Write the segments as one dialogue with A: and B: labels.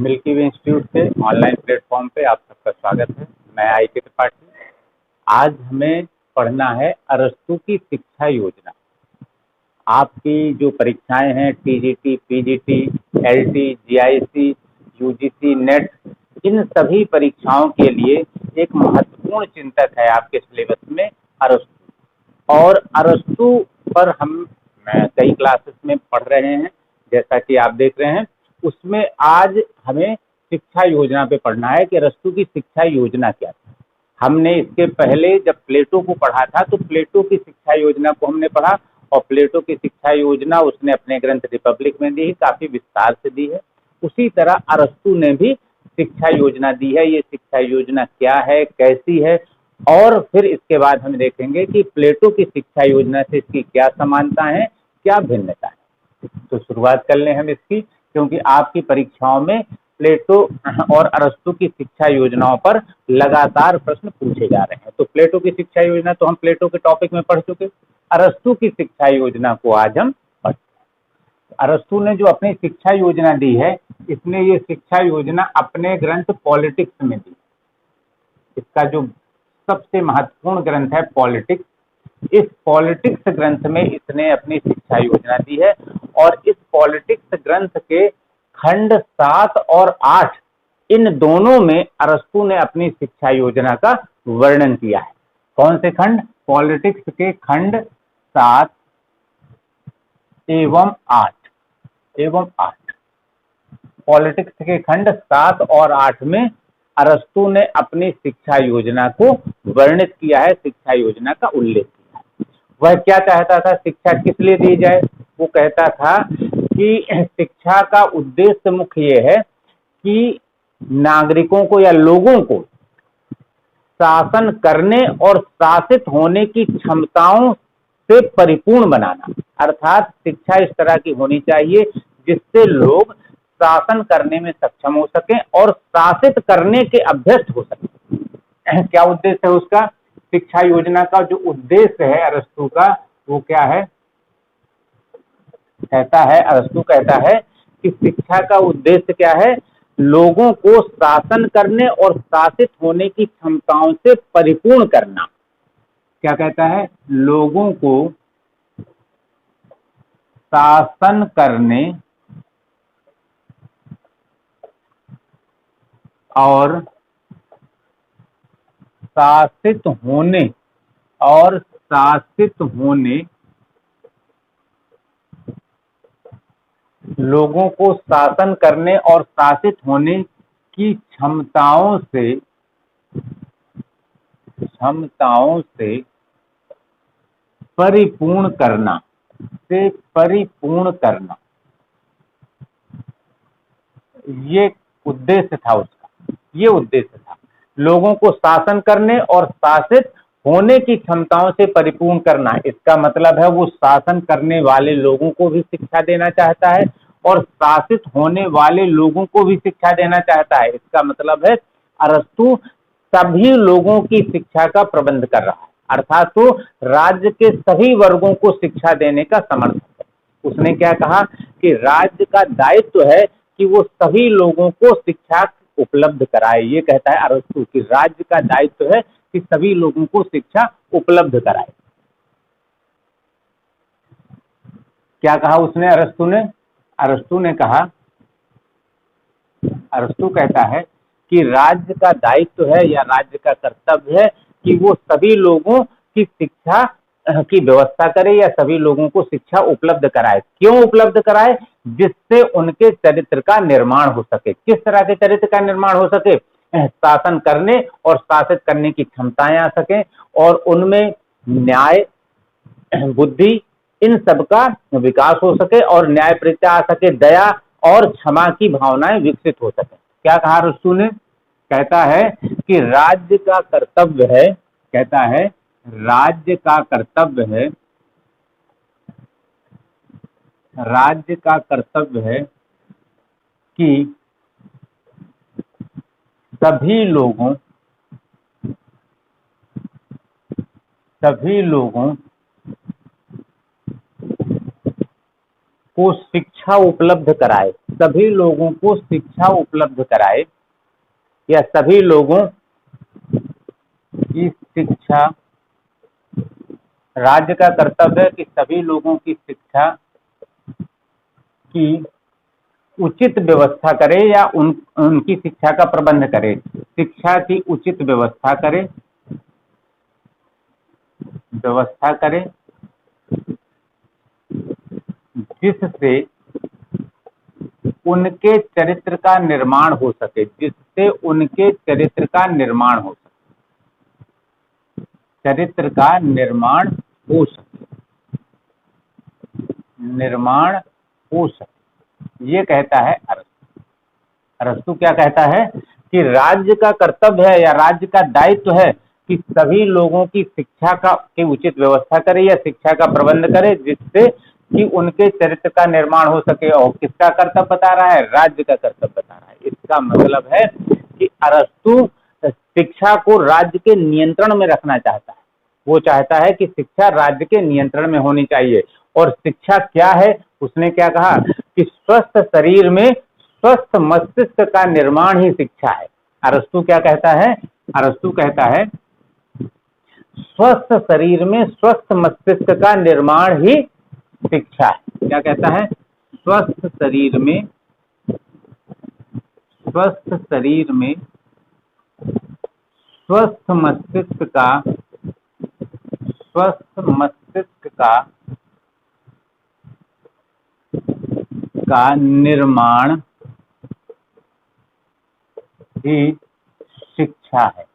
A: Milky वे institute के online platform पे आप सबका स्वागत है। मैं आई.के. त्रिपाठी। आज हमें पढ़ना है अरस्तू की शिक्षा योजना। आपकी जो परीक्षाएं हैं TGT, PGT, LT, GIC, UGC, NET, इन सभी परीक्षाओं के लिए एक महत्वपूर्ण चिंतक है आपके सिलेबस में अरस्तू। और अरस्तू पर हम कई क्लासेस में पढ़ रहे हैं, जैसा कि आप देख रहे हैं। उसमें आज हमें शिक्षा योजना पे पढ़ना है कि अरस्तू की शिक्षा योजना क्या थी। हमने इसके पहले जब प्लेटो को पढ़ा था तो प्लेटो की शिक्षा योजना को हमने पढ़ा, और प्लेटो की शिक्षा योजना उसने अपने ग्रंथ रिपब्लिक में दी है, काफी विस्तार से दी है। उसी तरह अरस्तू ने भी शिक्षा योजना दी है। ये शिक्षा योजना क्या है, कैसी है, और फिर इसके बाद हम देखेंगे कि प्लेटो की शिक्षा योजना से इसकी क्या समानता है, क्या भिन्नता है। तो शुरुआत कर लें हम इसकी, क्योंकि आपकी परीक्षाओं में प्लेटो और अरस्तू की शिक्षा योजनाओं पर लगातार प्रश्न पूछे जा रहे हैं। तो प्लेटो की शिक्षा योजना तो हम प्लेटो के टॉपिक में पढ़ चुके, अरस्तू की शिक्षा योजना को आज हम पढ़ते। अरस्तू ने जो अपनी शिक्षा योजना दी है, इसने ये शिक्षा योजना अपने ग्रंथ पॉलिटिक्स में दी। इसका जो सबसे महत्वपूर्ण ग्रंथ है पॉलिटिक्स, इस पॉलिटिक्स ग्रंथ में इसने अपनी शिक्षा योजना दी है। और इस पॉलिटिक्स ग्रंथ के खंड 7 और 8, इन दोनों में अरस्तू ने अपनी शिक्षा योजना का वर्णन किया है। कौन से खंड? पॉलिटिक्स के खंड 7 एवं 8। पॉलिटिक्स के खंड 7 और 8 में अरस्तू ने अपनी शिक्षा योजना को वर्णित किया है, शिक्षा योजना का उल्लेख किया है। वह क्या चाहता था, शिक्षा किस लिए दी जाए? वो कहता था कि शिक्षा का उद्देश्य मुख्य ये है कि नागरिकों को या लोगों को शासन करने और शासित होने की क्षमताओं से परिपूर्ण बनाना। अर्थात शिक्षा इस तरह की होनी चाहिए जिससे लोग शासन करने में सक्षम हो सके और शासित करने के अभ्यस्त हो सके। क्या उद्देश्य है उसका? शिक्षा योजना का जो उद्देश्य है अरस्तू का, वो क्या है? अरस्तू कहता है कि शिक्षा का उद्देश्य क्या है? लोगों को शासन करने और शासित होने की क्षमताओं से परिपूर्ण करना। क्या कहता है? लोगों को शासन करने और शासित होने लोगों को शासन करने और शासित होने की क्षमताओं से परिपूर्ण करना, ये उद्देश्य था उसका। ये उद्देश्य था लोगों को शासन करने और शासित होने की क्षमताओं से परिपूर्ण करना। इसका मतलब है वो शासन करने वाले लोगों को भी शिक्षा देना चाहता है और शासित होने वाले लोगों को भी शिक्षा देना चाहता है। इसका मतलब है अरस्तू सभी लोगों की शिक्षा का प्रबंध कर रहा है, अर्थात तो राज्य के सभी वर्गों को शिक्षा देने का समर्थन है। उसने क्या कहा कि राज्य का दायित्व है कि वो सभी लोगों को शिक्षा उपलब्ध कराए। ये कहता है अरस्तू कि राज्य का दायित्व है कि सभी लोगों को शिक्षा उपलब्ध कराए। क्या कहा उसने? अरस्तू कहता है कि राज्य का दायित्व है या राज्य का कर्तव्य है कि वो सभी लोगों की शिक्षा की व्यवस्था करे या सभी लोगों को शिक्षा उपलब्ध कराए। क्यों उपलब्ध कराए? जिससे उनके चरित्र का निर्माण हो सके। किस तरह के चरित्र का निर्माण हो सके? शासन करने और शासित करने की क्षमताएं आ सके और उनमें न्याय, बुद्धि, इन सब का विकास हो सके और न्याय प्रत्या आ सके, दया और क्षमा की भावनाएं विकसित हो सके। क्या कहा अरस्तू ने? कहता है कि राज्य का कर्तव्य है कि सभी लोगों को शिक्षा उपलब्ध कराए। सभी लोगों को शिक्षा उपलब्ध कराए या सभी लोगों की शिक्षा, राज्य का कर्तव्य है कि सभी लोगों की शिक्षा की उचित व्यवस्था करे या उनकी शिक्षा का प्रबंध करे। शिक्षा की उचित व्यवस्था करे जिससे उनके चरित्र का निर्माण हो सके, जिससे उनके चरित्र का निर्माण हो सके, चरित्र का निर्माण हो सके, ये कहता है अरस्तु। अरस्तु क्या कहता है कि राज्य का कर्तव्य है या राज्य का दायित्व है कि सभी लोगों की शिक्षा की उचित व्यवस्था करे या शिक्षा का प्रबंध करे जिससे कि उनके चरित्र का निर्माण हो सके। और किसका कर्तव्य बता रहा है? राज्य का कर्तव्य बता रहा है। इसका मतलब है कि अरस्तु शिक्षा को राज्य के नियंत्रण में रखना चाहता है। वो चाहता है कि शिक्षा राज्य के नियंत्रण में होनी चाहिए। और शिक्षा क्या है? उसने क्या कहा कि स्वस्थ शरीर में स्वस्थ मस्तिष्क का निर्माण ही शिक्षा है। अरस्तु क्या कहता है? अरस्तु कहता है स्वस्थ शरीर में स्वस्थ मस्तिष्क का निर्माण ही शिक्षा है। क्या कहता है? स्वस्थ शरीर में स्वस्थ मस्तिष्क का निर्माण ही शिक्षा है।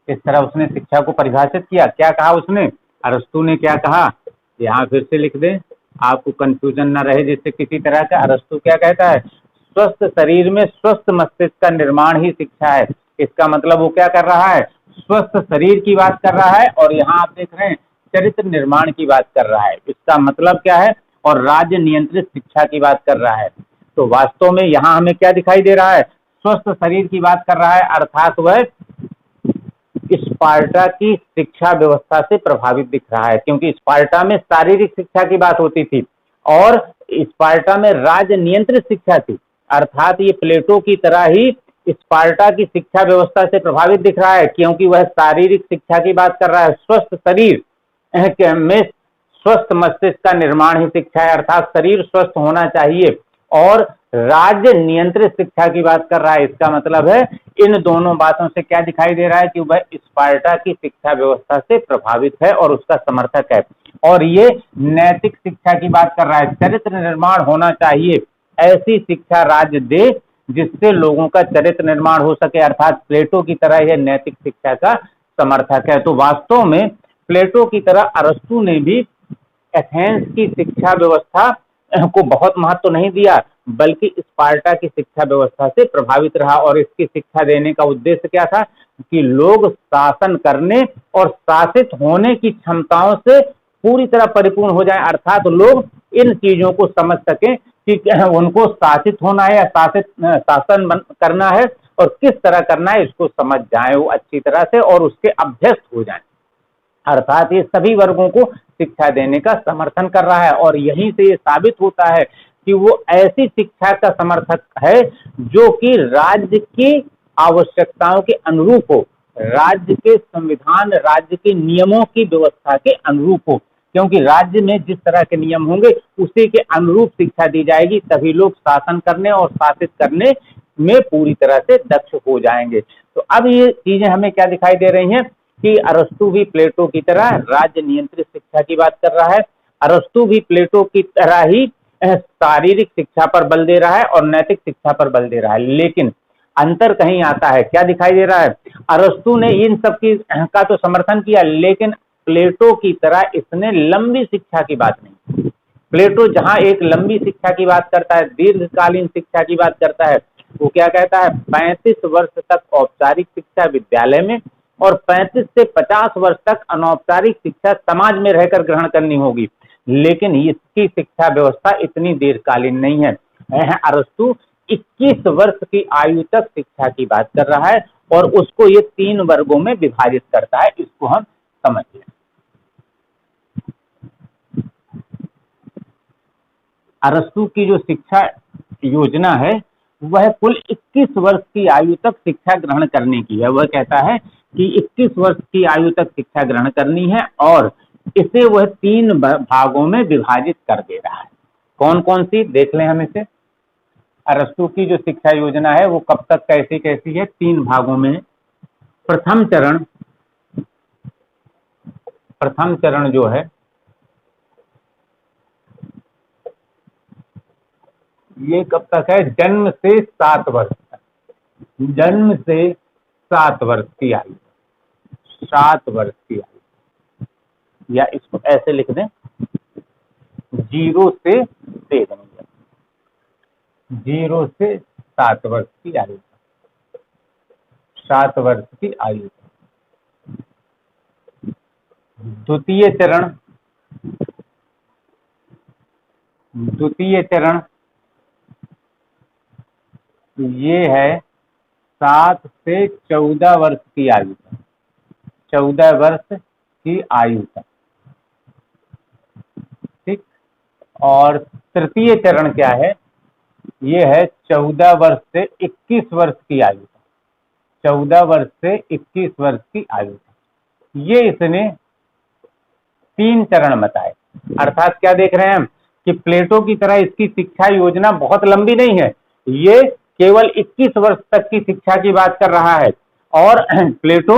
A: इस तरह उसने शिक्षा को परिभाषित किया। क्या कहा उसने? अरस्तु ने क्या कहा? यहाँ फिर से लिख दें, आपको कंफ्यूजन ना रहे जिससे किसी तरह का। अरस्तु क्या कहता है? स्वस्थ शरीर में स्वस्थ मस्तिष्क का निर्माण ही शिक्षा है। इसका मतलब वो क्या कर रहा है? स्वस्थ शरीर की बात कर रहा है और यहाँ आप देख रहे हैं चरित्र निर्माण की बात कर रहा है। इसका मतलब क्या है? और राज्य नियंत्रित शिक्षा की बात कर रहा है। तो वास्तव में यहाँ हमें क्या दिखाई दे रहा है? स्वस्थ शरीर की बात कर रहा है, अर्थात वह स्पार्टा की शिक्षा व्यवस्था से प्रभावित दिख रहा है, क्योंकि स्पार्टा में शारीरिक शिक्षा की बात होती थी और स्पार्टा में राज्य नियंत्रित शिक्षा थी। अर्थात ये प्लेटो की तरह ही स्पार्टा की शिक्षा व्यवस्था से प्रभावित दिख रहा है, क्योंकि वह शारीरिक शिक्षा की बात कर रहा है। स्वस्थ शरीर में स्वस्थ मस्तिष्क का निर्माण ही शिक्षा है, अर्थात शरीर स्वस्थ होना चाहिए। और राज्य नियंत्रित शिक्षा की बात कर रहा है। इसका मतलब है इन दोनों बातों से क्या दिखाई दे रहा है कि वह स्पार्टा की शिक्षा व्यवस्था से प्रभावित है और उसका समर्थक है। और ये नैतिक शिक्षा की बात कर रहा है। चरित्र निर्माण होना चाहिए, ऐसी शिक्षा राज्य दे जिससे लोगों का चरित्र निर्माण हो सके, अर्थात प्लेटो की तरह यह नैतिक शिक्षा का समर्थक है। तो वास्तव में प्लेटो की तरह अरस्तु ने भी एथेंस की शिक्षा व्यवस्था को बहुत महत्व नहीं दिया, बल्कि स्पार्टा की शिक्षा व्यवस्था से प्रभावित रहा। और इसकी शिक्षा देने का उद्देश्य क्या था कि लोग शासन करने और शासित होने की क्षमताओं से पूरी तरह परिपूर्ण हो जाएं, अर्थात लोग इन चीजों को समझ सकें कि उनको शासित होना है या शासन करना है और किस तरह करना है, इसको समझ जाएं वो अच्छी तरह से और उसके अभ्यस्त हो जाएं। अर्थात ये सभी वर्गों को शिक्षा देने का समर्थन कर रहा है। और यहीं से ये साबित होता है कि वो ऐसी शिक्षा का समर्थक है जो कि राज्य की आवश्यकताओं के अनुरूप हो, राज्य के संविधान, राज्य के नियमों की व्यवस्था के अनुरूप हो। क्योंकि राज्य में जिस तरह के नियम होंगे उसी के अनुरूप शिक्षा दी जाएगी, तभी लोग शासन करने और शासित करने में पूरी तरह से दक्ष हो जाएंगे। तो अब ये चीजें हमें क्या दिखाई दे रही हैं कि अरस्तु भी प्लेटो की तरह राज्य नियंत्रित शिक्षा की बात कर रहा है। अरस्तु भी प्लेटो की तरह ही शारीरिक शिक्षा पर बल दे रहा है और नैतिक शिक्षा पर बल दे रहा है, लेकिन अंतर कहीं आता है। क्या दिखाई दे रहा है? अरस्तु ने इन सब की का तो समर्थन किया, लेकिन प्लेटो की तरह इसने लंबी शिक्षा की बात नहीं। प्लेटो जहां एक लंबी शिक्षा की बात करता है, दीर्घकालीन शिक्षा की बात करता है, वो क्या कहता है? 35 वर्ष तक औपचारिक शिक्षा विद्यालय में और 35 से 50 वर्ष तक अनौपचारिक शिक्षा समाज में रहकर ग्रहण करनी होगी। लेकिन इसकी शिक्षा व्यवस्था इतनी दीर्घकालीन नहीं है। अरस्तु 21 वर्ष की आयु तक शिक्षा की बात कर रहा है और उसको ये 3 वर्गों में विभाजित करता है। इसको हम समझ लें। अरस्तु की जो शिक्षा योजना है वह कुल 21 वर्ष की आयु तक शिक्षा ग्रहण करने की है। वह कहता है कि 21 वर्ष की आयु तक शिक्षा ग्रहण करनी है और इसे वह 3 भागों में विभाजित कर दे रहा है। कौन कौन सी देख लें हम इसे। अरस्तु की जो शिक्षा योजना है वो कब तक कैसी कैसी है, 3 भागों में। प्रथम चरण जो है ये कब तक है, जन्म से 7 वर्ष तक। जन्म से 7 वर्ष की आयु, 7 वर्ष की आयु, या इसको ऐसे लिख दें 0 से दे देंगे, 0 से 7 वर्ष की आयु, 7 वर्ष की आयु। द्वितीय चरण ये है 7 से 14 वर्ष की आयु तक, 14 वर्ष की आयु तक, ठीक। और तृतीय चरण क्या है, ये है 14 वर्ष से 21 वर्ष की आयु तक, 14 वर्ष से 21 वर्ष की आयु तक। ये इसने 3 चरण बताए। अर्थात क्या देख रहे हैं हम कि प्लेटो की तरह इसकी शिक्षा योजना बहुत लंबी नहीं है, ये केवल 21 वर्ष तक की शिक्षा की बात कर रहा है और प्लेटो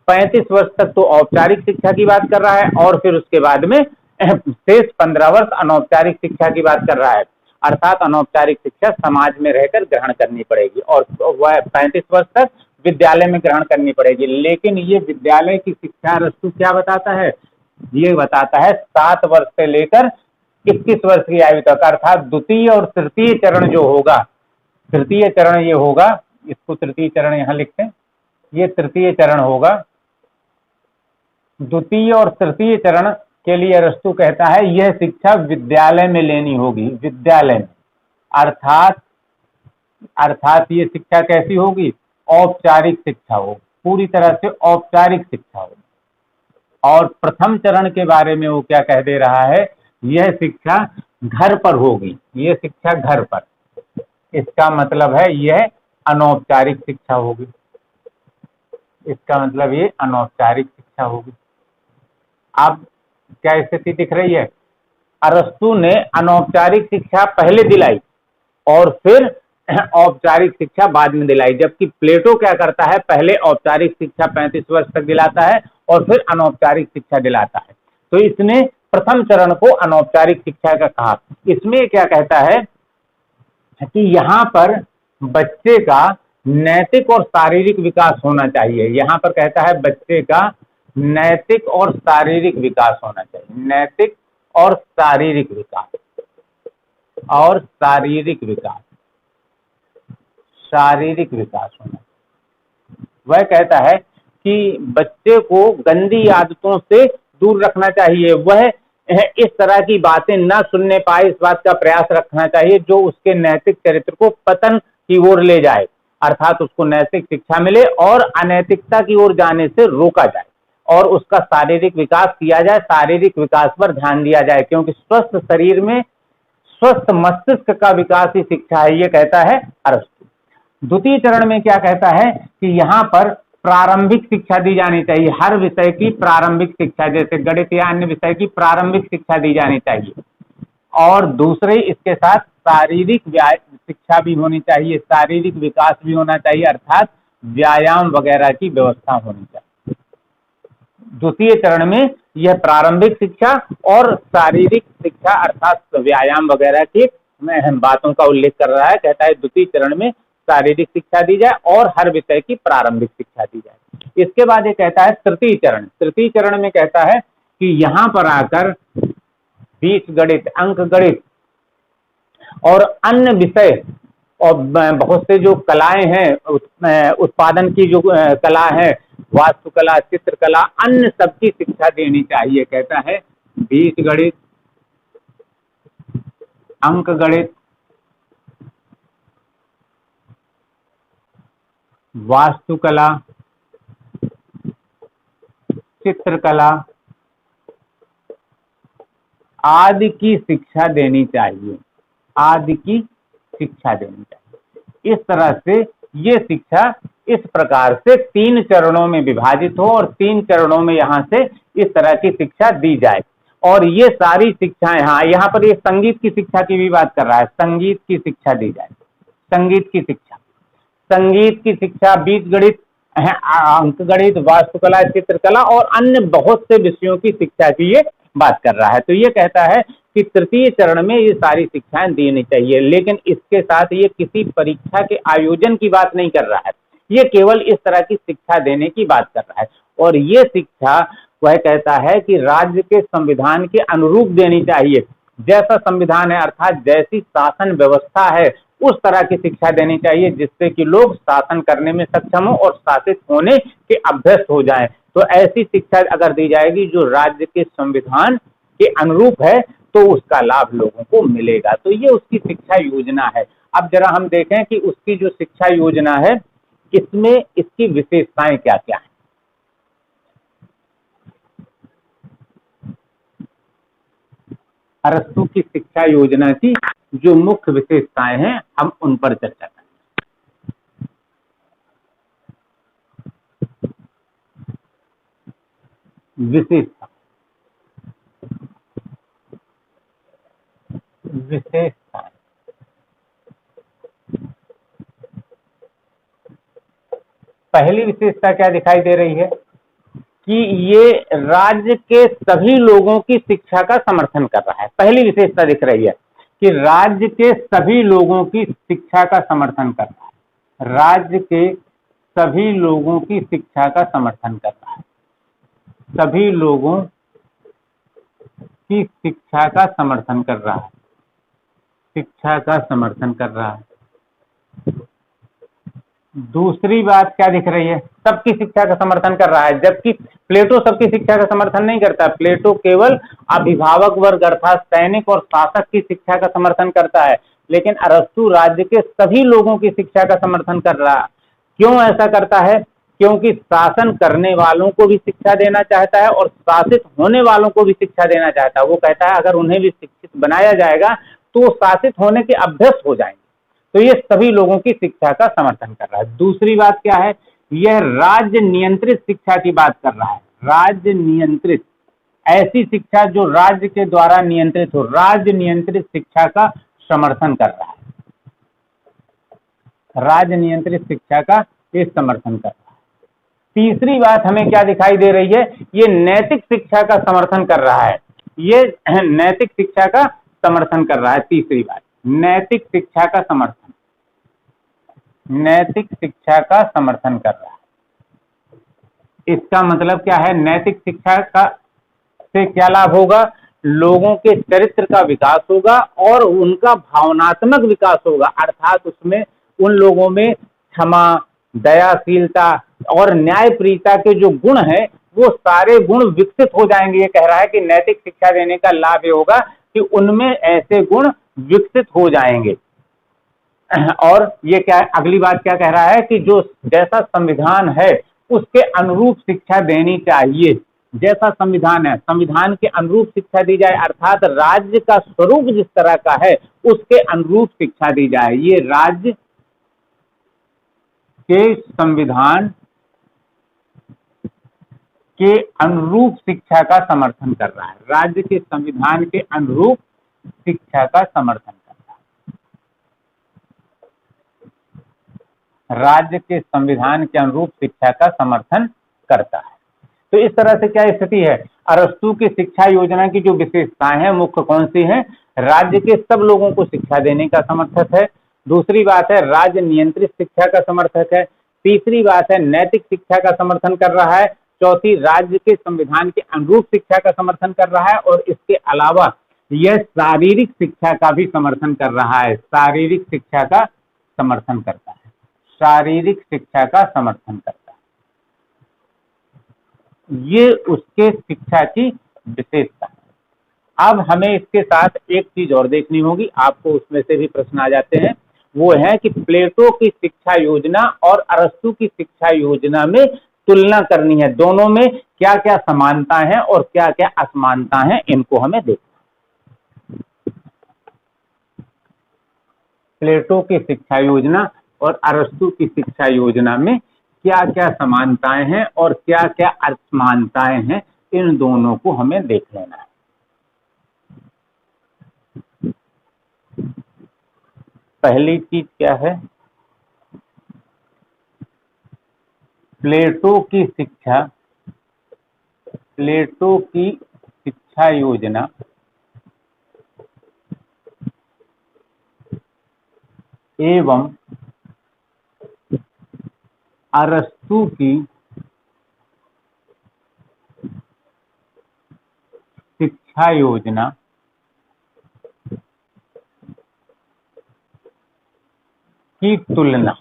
A: 35 वर्ष तक तो औपचारिक शिक्षा की बात कर रहा है और फिर उसके बाद में शेष 15 वर्ष अनौपचारिक शिक्षा की बात कर रहा है। अर्थात अनौपचारिक शिक्षा समाज में रहकर ग्रहण करनी पड़ेगी और वह 35 वर्ष तक विद्यालय में ग्रहण करनी पड़ेगी। लेकिन ये विद्यालय की शिक्षा अरस्तु क्या बताता है, ये बताता है 7 वर्ष से लेकर 21 वर्ष की आयु तक। अर्थात द्वितीय और तृतीय चरण जो होगा, तृतीय चरण ये होगा, इसको तृतीय चरण यहां लिखते हैं, ये तृतीय चरण होगा। द्वितीय और तृतीय चरण के लिए अरस्तु कहता है यह शिक्षा विद्यालय में लेनी होगी, विद्यालय में। अर्थात ये शिक्षा कैसी होगी, औपचारिक शिक्षा होगी, पूरी तरह से औपचारिक शिक्षा होगी। और प्रथम चरण के बारे में वो क्या कह दे रहा है, यह शिक्षा घर पर होगी, यह शिक्षा घर पर। इसका मतलब है यह अनौपचारिक शिक्षा होगी, इसका मतलब ये अनौपचारिक शिक्षा होगी। अब क्या स्थिति दिख रही है, अरस्तु ने अनौपचारिक शिक्षा पहले दिलाई और फिर औपचारिक शिक्षा बाद में दिलाई, जबकि प्लेटो क्या करता है, पहले औपचारिक शिक्षा 35 वर्ष तक दिलाता है और फिर अनौपचारिक शिक्षा दिलाता है। तो इसने प्रथम चरण को अनौपचारिक शिक्षा का कहा। इसमें क्या कहता है कि यहाँ पर बच्चे का नैतिक और शारीरिक विकास होना चाहिए। यहाँ पर कहता है बच्चे का नैतिक और शारीरिक विकास होना चाहिए, नैतिक और शारीरिक विकास, और शारीरिक विकास, शारीरिक विकास होना। वह कहता है कि बच्चे को गंदी आदतों से दूर रखना चाहिए, वह इस तरह की बातें न सुनने पाए, इस बात का प्रयास रखना चाहिए जो उसके नैतिक चरित्र को पतन की ओर ले जाए। अर्थात उसको नैतिक शिक्षा मिले और अनैतिकता की ओर जाने से रोका जाए और उसका शारीरिक विकास किया जाए, शारीरिक विकास पर ध्यान दिया जाए, क्योंकि स्वस्थ शरीर में स्वस्थ मस्तिष्क का विकास ही शिक्षा है, ये कहता है अरस्तु। द्वितीय चरण में क्या कहता है कि यहाँ पर प्रारंभिक शिक्षा दी जानी चाहिए, हर विषय की प्रारंभिक शिक्षा, जैसे गणित या अन्य विषय की प्रारंभिक शिक्षा दी जानी चाहिए। और दूसरे इसके साथ शारीरिक शिक्षा भी होनी चाहिए, शारीरिक विकास भी होना चाहिए, अर्थात व्यायाम वगैरह की व्यवस्था होनी चाहिए। द्वितीय चरण में यह प्रारंभिक शिक्षा और शारीरिक शिक्षा अर्थात व्यायाम वगैरह की अहम बातों का उल्लेख कर रहा है। कहता है द्वितीय चरण में शारीरिक शिक्षा दी जाए और हर विषय की प्रारंभिक शिक्षा दी जाए। इसके बाद ये कहता है तृतीय चरण, तृतीय चरण में कहता है कि यहाँ पर आकर बीज गणित, अंक गणित और अन्य विषय और बहुत से जो कलाएं हैं, उत्पादन की जो कला है, वास्तुकला, चित्रकला, अन्य सबकी शिक्षा देनी चाहिए। कहता है बीज गणित, अंक गणित, वास्तुकला, चित्रकला, आदि की शिक्षा देनी चाहिए, आदि की शिक्षा देनी चाहिए। इस तरह से ये शिक्षा इस प्रकार से 3 चरणों में विभाजित हो और 3 चरणों में यहाँ से इस तरह की शिक्षा दी जाए। और ये सारी शिक्षाएं, हाँ यहाँ पर ये संगीत की शिक्षा की भी बात कर रहा है, संगीत की शिक्षा दी जाए, संगीत की शिक्षा, संगीत की शिक्षा, बीज गणित, अंक गणित, वास्तुकला, चित्रकला और अन्य बहुत से विषयों की शिक्षा की ये बात कर रहा है। तो ये कहता है कि तृतीय चरण में ये सारी शिक्षाएं देनी चाहिए, लेकिन इसके साथ ये किसी परीक्षा के आयोजन की बात नहीं कर रहा है, ये केवल इस तरह की शिक्षा देने की बात कर रहा है। और ये शिक्षा वह कहता है कि राज्य के संविधान के अनुरूप देनी चाहिए, जैसा संविधान है अर्थात जैसी शासन व्यवस्था है उस तरह की शिक्षा देनी चाहिए, जिससे कि लोग शासन करने में सक्षम हो और शासित होने के अभ्यस्त हो जाएं। तो ऐसी शिक्षा अगर दी जाएगी जो राज्य के संविधान के अनुरूप है तो उसका लाभ लोगों को मिलेगा। तो ये उसकी शिक्षा योजना है। अब जरा हम देखें कि उसकी जो शिक्षा योजना है इसमें इसकी विशेषताएं क्या क्या है। अरस्तू की शिक्षा योजना की जो मुख्य विशेषताएं हैं हम उन पर चर्चा करें। विशेषता, विशेषताएं, पहली विशेषता क्या दिखाई दे रही है कि ये राज्य के सभी लोगों की शिक्षा का समर्थन कर रहा है। पहली विशेषता दिख रही है कि राज्य के सभी लोगों की शिक्षा का समर्थन कर रहा है, राज्य के सभी लोगों की शिक्षा का समर्थन कर रहा है, सभी लोगों की शिक्षा का समर्थन कर रहा है, शिक्षा का समर्थन कर रहा है। दूसरी बात क्या दिख रही है, सबकी शिक्षा का समर्थन कर रहा है, जबकि प्लेटो सबकी शिक्षा का समर्थन नहीं करता। प्लेटो केवल अभिभावक वर्ग अर्थात सैनिक और शासक की शिक्षा का समर्थन करता है, लेकिन अरस्तु राज्य के सभी लोगों की शिक्षा का समर्थन कर रहा है। क्यों ऐसा करता है? क्योंकि शासन करने वालों को भी शिक्षा देना चाहता है और शासित होने वालों को भी शिक्षा देना चाहता है। वो कहता है अगर उन्हें भी शिक्षित बनाया जाएगा तो वो शासित होने के अभ्यस्त हो जाएंगे। तो ये सभी लोगों की शिक्षा का समर्थन कर रहा है। दूसरी बात क्या है, यह राज्य नियंत्रित शिक्षा की बात कर रहा है, राज्य नियंत्रित, ऐसी शिक्षा जो राज्य के द्वारा नियंत्रित हो, राज्य नियंत्रित शिक्षा का समर्थन कर रहा है, राज्य नियंत्रित शिक्षा का ये समर्थन कर रहा है। तीसरी बात हमें क्या दिखाई दे रही है, ये नैतिक शिक्षा का समर्थन कर रहा है, ये नैतिक शिक्षा का समर्थन कर रहा है। तीसरी बात नैतिक शिक्षा का समर्थन, नैतिक शिक्षा का समर्थन कर रहा है। इसका मतलब क्या है, नैतिक शिक्षा का से क्या लाभ होगा, लोगों के चरित्र का विकास होगा और उनका भावनात्मक विकास होगा, अर्थात उसमें उन लोगों में क्षमा, दयाशीलता और न्यायप्रियता के जो गुण है वो सारे गुण विकसित हो जाएंगे। ये कह रहा है कि नैतिक शिक्षा देने का लाभ ये होगा कि उनमें ऐसे गुण विकसित हो जाएंगे। और ये क्या, अगली बात क्या कह रहा है कि जो जैसा संविधान है उसके अनुरूप शिक्षा देनी चाहिए, जैसा संविधान है संविधान के अनुरूप शिक्षा दी जाए, अर्थात राज्य का स्वरूप जिस तरह का है उसके अनुरूप शिक्षा दी जाए। ये राज्य के संविधान के अनुरूप शिक्षा का समर्थन कर रहा है, राज्य के संविधान के अनुरूप शिक्षा का समर्थन कर रहा है, राज्य के संविधान के अनुरूप शिक्षा का समर्थन करता है। तो इस तरह से क्या स्थिति है, अरस्तु की शिक्षा योजना की जो विशेषताएं हैं मुख्य कौन सी हैं, राज्य के सब लोगों को शिक्षा देने का समर्थक है। दूसरी बात है राज्य नियंत्रित शिक्षा का समर्थक है। तीसरी बात है नैतिक शिक्षा का समर्थन कर रहा है। चौथी राज्य के संविधान के अनुरूप शिक्षा का समर्थन कर रहा है और इसके अलावा यह शारीरिक शिक्षा का भी समर्थन कर रहा है, शारीरिक शिक्षा का समर्थन करता है, शारीरिक शिक्षा का समर्थन करता है। ये उसके शिक्षा की विशेषता है। अब हमें इसके साथ एक चीज और देखनी होगी, आपको उसमें से भी प्रश्न आ जाते हैं, वो है कि प्लेटो की शिक्षा योजना और अरस्तु की शिक्षा योजना में तुलना करनी है, दोनों में क्या क्या समानता है और क्या क्या असमानता है, इनको हमें देखना। प्लेटो की शिक्षा योजना और अरस्तु की शिक्षा योजना में क्या क्या समानताएं हैं और क्या क्या असमानताएं हैं, इन दोनों को हमें देख लेना है। पहली चीज क्या है, प्लेटो की शिक्षा योजना एवं अरस्तु की शिक्षा योजना की तुलना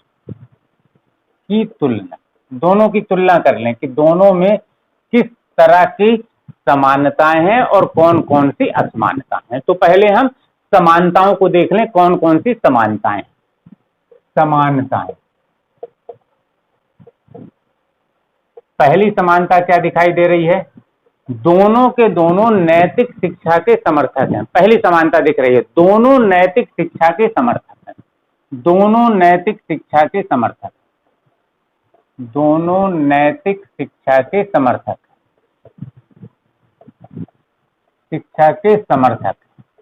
A: दोनों की तुलना कर लें कि दोनों में किस तरह की समानताएं हैं और कौन कौन सी असमानताएं हैं। तो पहले हम समानताओं को देख लें, कौन कौन सी समानताएं। पहली समानता क्या दिखाई दे रही है, दोनों के दोनों नैतिक शिक्षा के समर्थक हैं। पहली समानता दिख रही है, दोनों नैतिक शिक्षा के समर्थक हैं। दोनों नैतिक शिक्षा के समर्थक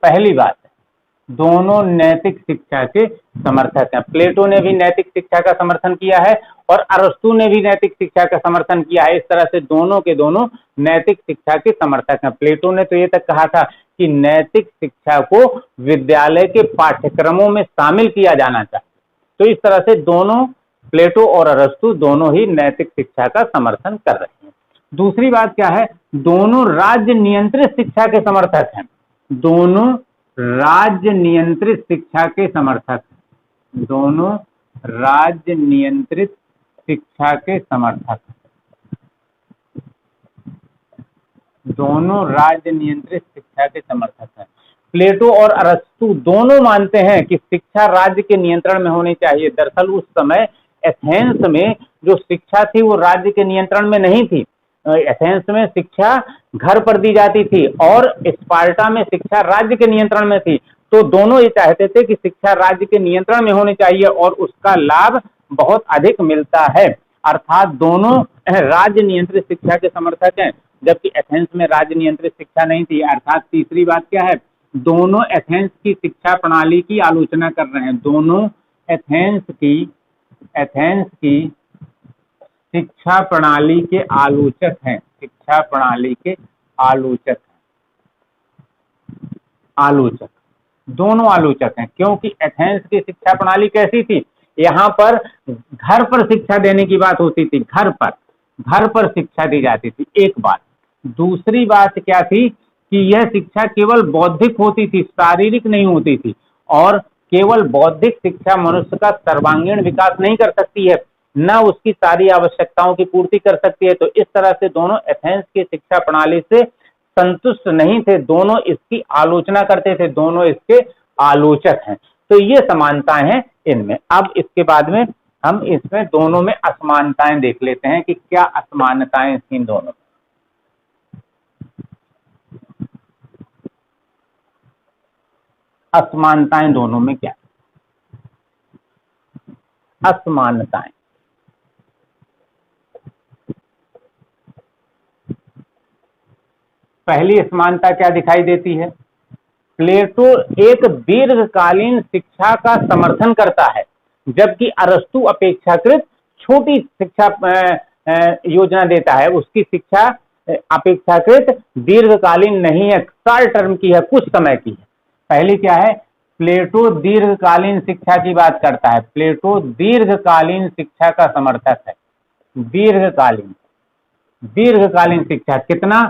A: पहली बात है, दोनों नैतिक शिक्षा के समर्थक हैं। प्लेटो ने भी नैतिक शिक्षा का समर्थन किया है और अरस्तु ने भी नैतिक शिक्षा का समर्थन किया है। इस तरह से दोनों के दोनों नैतिक शिक्षा के समर्थक हैं। प्लेटो ने तो ये तक कहा था कि नैतिक शिक्षा को विद्यालय के पाठ्यक्रमों में शामिल किया जाना चाहिए। तो इस तरह से दोनों, प्लेटो और अरस्तु दोनों ही नैतिक शिक्षा का समर्थन कर रहे हैं। दूसरी बात क्या है, दोनों राज्य नियंत्रित शिक्षा के समर्थक हैं। दोनों राज्य नियंत्रित शिक्षा के समर्थक हैं। प्लेटो और अरस्तु दोनों मानते हैं कि शिक्षा राज्य के नियंत्रण में होनी चाहिए। दरअसल उस समय एथेंस में जो शिक्षा थी वो राज्य के नियंत्रण में नहीं थी। एथेंस में शिक्षा घर पर दी जाती थी और स्पार्टा में शिक्षा राज्य के नियंत्रण में थी। तो दोनों ये चाहते थे कि शिक्षा राज्य के नियंत्रण में होनी चाहिए और उसका लाभ बहुत अधिक मिलता है। अर्थात दोनों राज्य नियंत्रित शिक्षा के समर्थक हैं, जबकि एथेंस में राज्य नियंत्रित शिक्षा नहीं थी। अर्थात तीसरी बात क्या है, दोनों एथेंस की शिक्षा प्रणाली की आलोचना कर रहे हैं। दोनों एथेंस की शिक्षा प्रणाली के आलोचक हैं। दोनों आलोचक हैं, क्योंकि एथेंस की शिक्षा प्रणाली कैसी थी, यहाँ पर घर पर शिक्षा देने की बात होती थी। घर पर शिक्षा दी जाती थी, एक बात। दूसरी बात क्या थी कि यह शिक्षा केवल बौद्धिक होती थी, शारीरिक नहीं होती थी। और केवल बौद्धिक शिक्षा मनुष्य का सर्वांगीण विकास नहीं कर सकती है, न उसकी सारी आवश्यकताओं की पूर्ति कर सकती है। तो इस तरह से दोनों एथेंस की शिक्षा प्रणाली से संतुष्ट नहीं थे, दोनों इसकी आलोचना करते थे, दोनों इसके आलोचक हैं। तो ये समानताएं हैं इनमें। अब इसके बाद में हम इसमें दोनों में असमानताएं देख लेते हैं कि क्या असमानताएं इन दोनों। असमानताएं दोनों में क्या, असमानताएं। पहली असमानता क्या दिखाई देती है, प्लेटो एक दीर्घकालीन शिक्षा का समर्थन करता है, जबकि अरस्तु अपेक्षाकृत छोटी शिक्षा योजना देता है। उसकी शिक्षा अपेक्षाकृत दीर्घकालीन नहीं है, शॉर्ट टर्म की है, कुछ समय की है। पहली क्या है, प्लेटो दीर्घकालीन शिक्षा की बात करता है। प्लेटो दीर्घकालीन शिक्षा का समर्थक है। दीर्घकालीन शिक्षा कितना,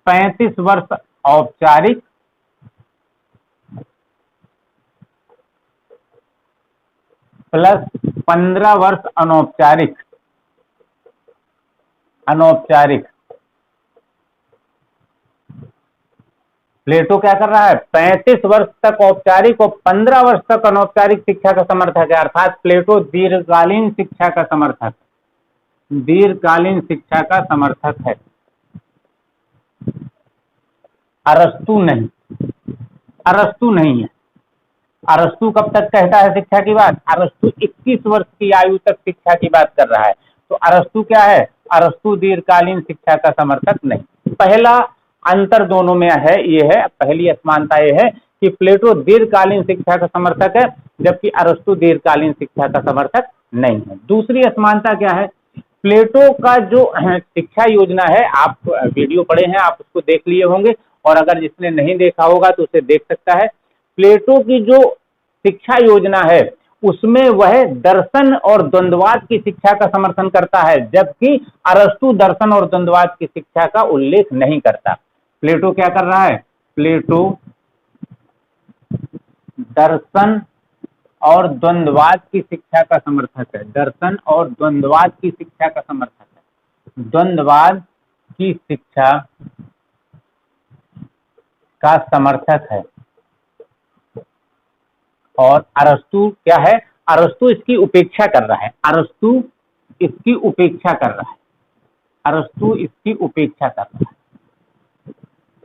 A: 35 वर्ष औपचारिक प्लस 15 वर्ष अनौपचारिक। प्लेटो क्या कर रहा है, 35 वर्ष तक औपचारिक और 15 वर्ष तक अनौपचारिक शिक्षा का समर्थक है। अर्थात प्लेटो दीर्घकालीन शिक्षा का समर्थक है। अरस्तु नहीं है। अरस्तु कब तक कहता है शिक्षा की बात? अरस्तु 21 वर्ष की आयु तक शिक्षा की बात कर रहा है। तो अरस्तु क्या है? अरस्तु दीर्घकालीन शिक्षा का समर्थक नहीं। पहला अंतर दोनों में है, ये है, पहली असमानता ये है कि प्लेटो दीर्घकालीन शिक्षा का समर्थक है, जबकि अरस्तु दीर्घकालीन शिक्षा का समर्थक नहीं है। दूसरी असमानता क्या है? प्लेटो का जो शिक्षा योजना है, आप वीडियो पढ़े हैं, आप उसको देख लिए होंगे, और अगर जिसने नहीं देखा होगा तो उसे देख सकता है। प्लेटो की जो शिक्षा योजना है उसमें वह दर्शन और द्वंद्ववाद की शिक्षा का समर्थन करता है, जबकि अरस्तु दर्शन और द्वंद्ववाद की शिक्षा का उल्लेख नहीं करता। प्लेटो क्या कर रहा है? प्लेटो दर्शन और द्वंद्ववाद की शिक्षा का समर्थक है। दर्शन और द्वंद्ववाद की शिक्षा का समर्थक है। द्वंद्ववाद की शिक्षा का समर्थक है। और अरस्तु क्या है? अरस्तु इसकी उपेक्षा कर रहा है। अरस्तु इसकी उपेक्षा कर रहा है। अरस्तु इसकी उपेक्षा कर रहा है।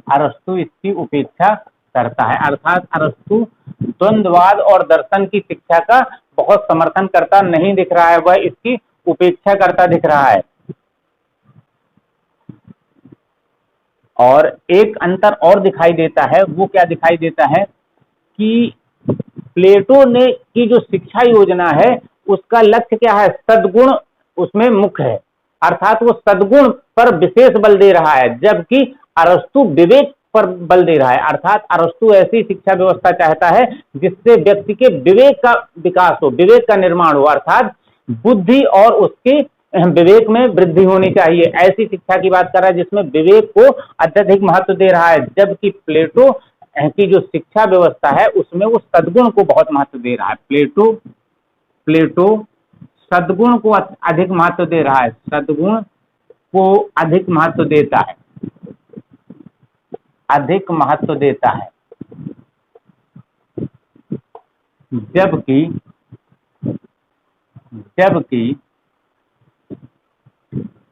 A: अरस्तु इसकी उपेक्षा करता है, अर्थात अरस्तु द्वंद्ववाद और दर्शन की शिक्षा का बहुत समर्थन करता नहीं दिख रहा है, वह इसकी उपेक्षा करता दिख रहा है। और एक अंतर और दिखाई देता है, वो क्या दिखाई देता है कि प्लेटो ने की जो शिक्षा योजना है उसका लक्ष्य क्या है? सद्गुण उसमें मुख्य है, अर्थात वो सद्गुण पर विशेष बल दे रहा है, जबकि अरस्तु विवेक पर बल दे रहा है। अर्थात अरस्तु ऐसी शिक्षा व्यवस्था चाहता है जिससे व्यक्ति के विवेक का विकास हो, विवेक का निर्माण हो, अर्थात बुद्धि और उसके विवेक में वृद्धि होनी चाहिए। ऐसी शिक्षा की बात कर रहा है जिसमें विवेक को अत्यधिक महत्व दे रहा है, जबकि प्लेटो की जो शिक्षा व्यवस्था है उसमें वो सद्गुण को बहुत महत्व दे रहा है। प्लेटो सद्गुण को अधिक महत्व दे रहा है, सद्गुण को अधिक महत्व देता है, अधिक महत्व देता है, जबकि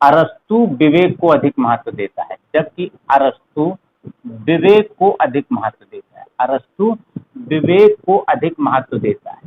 A: अरस्तु विवेक को अधिक महत्व देता है, जबकि अरस्तु विवेक को अधिक महत्व देता है। अरस्तु विवेक को अधिक महत्व देता है।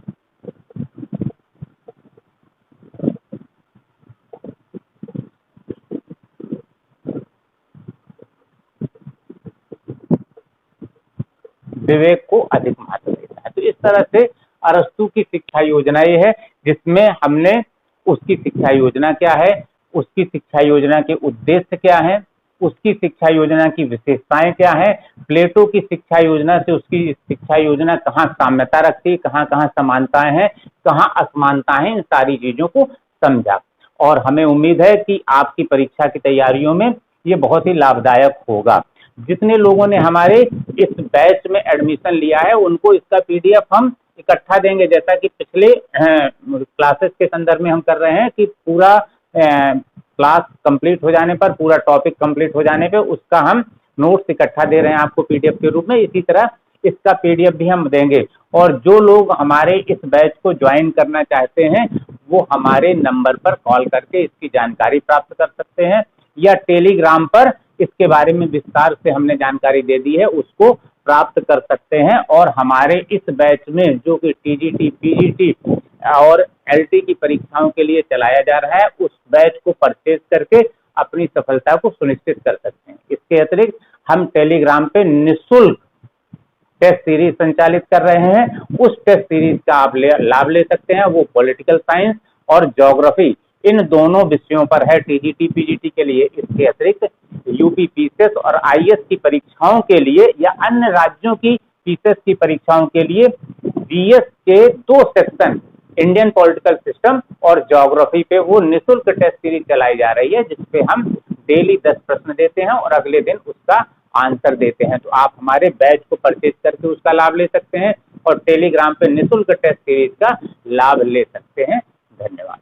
A: विवेक को अधिक महत्व देता है। तो इस तरह से अरस्तु की शिक्षा योजना ये है, जिसमें हमने उसकी शिक्षा योजना क्या है, उसकी शिक्षा योजना के उद्देश्य क्या है, उसकी शिक्षा योजना की विशेषताएं क्या है, प्लेटो की शिक्षा योजना से उसकी शिक्षा योजना कहाँ साम्यता रखती है, कहाँ कहाँ समानताएं हैं, कहाँ असमानताएं हैं, इन सारी चीजों को समझा। और हमें उम्मीद है कि आपकी परीक्षा की तैयारियों में ये बहुत ही लाभदायक होगा। जितने लोगों ने हमारे इस बैच में एडमिशन लिया है उनको इसका पीडीएफ हम इकट्ठा देंगे, जैसा कि पिछले क्लासेस के संदर्भ में हम कर रहे हैं कि पूरा क्लास कंप्लीट हो जाने पर, पूरा टॉपिक कंप्लीट हो जाने पे उसका हम नोट्स इकट्ठा दे रहे हैं आपको पीडीएफ के रूप में। इसी तरह इसका पीडीएफ भी हम देंगे। और जो लोग हमारे इस बैच को ज्वाइन करना चाहते हैं वो हमारे नंबर पर कॉल करके इसकी जानकारी प्राप्त कर सकते हैं, या टेलीग्राम पर इसके बारे में विस्तार से हमने जानकारी दे दी है उसको प्राप्त कर सकते हैं। और हमारे इस बैच में जो कि टीजीटी, पीजीटी और एलटी की परीक्षाओं के लिए चलाया जा रहा है, उस बैच को परचेज करके अपनी सफलता को सुनिश्चित कर सकते हैं। इसके अतिरिक्त हम टेलीग्राम पे निःशुल्क टेस्ट सीरीज संचालित कर रहे हैं, उस टेस्ट सीरीज का आप लाभ ले सकते हैं। वो पॉलिटिकल साइंस और ज्योग्राफी इन दोनों विषयों पर है टीजीटी, पीजीटी के लिए। इसके अतिरिक्त यूपी पीसीएस और आईएएस की परीक्षाओं के लिए या अन्य राज्यों की पीसीएस की परीक्षाओं के लिए जीएस के 2 सेक्शन, इंडियन पॉलिटिकल सिस्टम और ज्योग्राफी पे वो निःशुल्क टेस्ट सीरीज चलाई जा रही है, जिसपे हम डेली 10 प्रश्न देते हैं और अगले दिन उसका आंसर देते हैं। तो आप हमारे बैच को परचेज करके उसका लाभ ले सकते हैं और टेलीग्राम पे निःशुल्क टेस्ट सीरीज का लाभ ले सकते हैं। धन्यवाद।